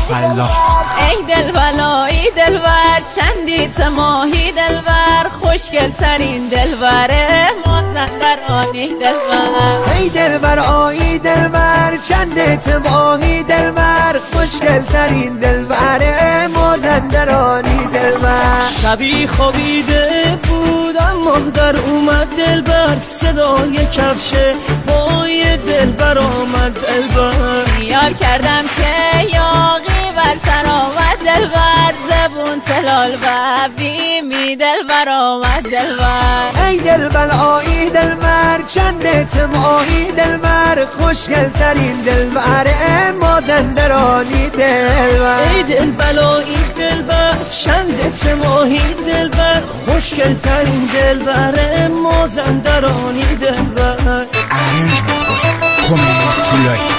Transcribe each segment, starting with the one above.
فلاح. ای دلبلا ای دلبر چندیت ماهی دلبر خوشگل ترین دلبر مازندرانی دلبر. ای دلبر آیی دلبر چندیت ماهی دلبر خوشگل ترین دلبر مازندرانی دلبر. شبی خوابیده بودم مهدر اومد دلبر صدای کفش پای دلبر آمد دلبر. خیال کردم که یاقی بر سر آمد دلبر زبون تلال و بیمی دلبر آمد دلبر. ای دلبر آیی دلبر چندت ماهی دلبر خوشگل ترین دلبر مازندرانی دلبر. ای دلبر آیی دلبر چندت ماهی دلبر خوشگل ترین دلبر مازندرانی دلبر. ارنجمنت با کمه طولایی.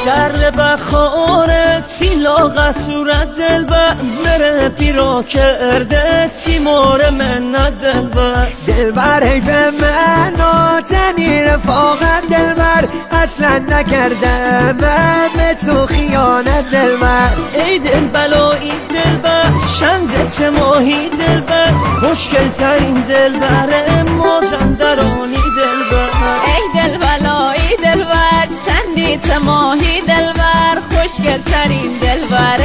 سر بخاره تی لاغت صورت دلبر مره پیرا کرده تیمار منت دلبر. دلبر حیف من تنی رفاقت دلبر اصلا نکرده من به تو خیانت دلبر. ای دلبلایی دلبر چندت ماهی دلبر خوشگل ترین دلبر مازندرانی دلبر. ای دلبلایی دلبر چندیت ماهی دلبر خوشگل ترین دلبر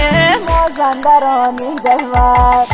مازندرانی دلبر.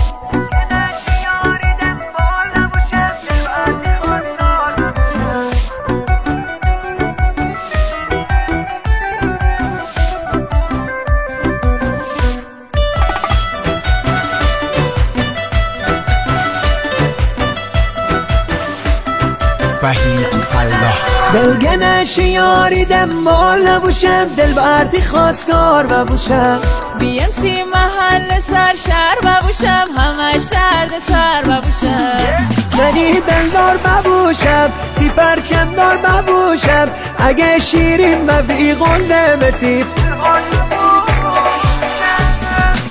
وحید فلاح. دلگنش یاری دنبال نبوشم دلبردی خواستگار ببوشم. BMC محل سر شهر ببوشم همش درد سر ببوشم. زنی دلدار ببوشم تی پرچم دار ببوشم اگه شیرین ببی غنده بتیف.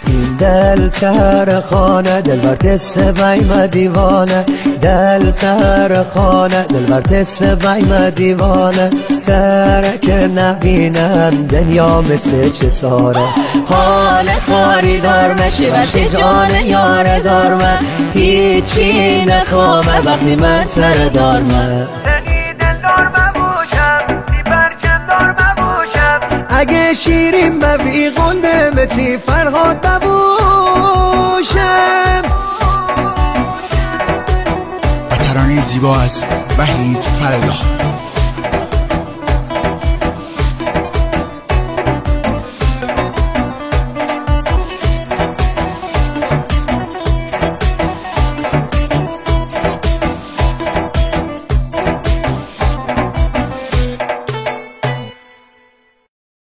این دل تر خانه دلبر تسه بیم دیوانه دل تر خانه دلبر تسه بیم دیوانه ترک نبینم دنیا مثل چطاره. حال خاری دار مشی بشی جان یار دار من هیچی نخوامه وقتی من سر دار من. اگه شیرین ببی غنده متی فرهاد ببوشم. و ترانه زیبا از وحید فلاح.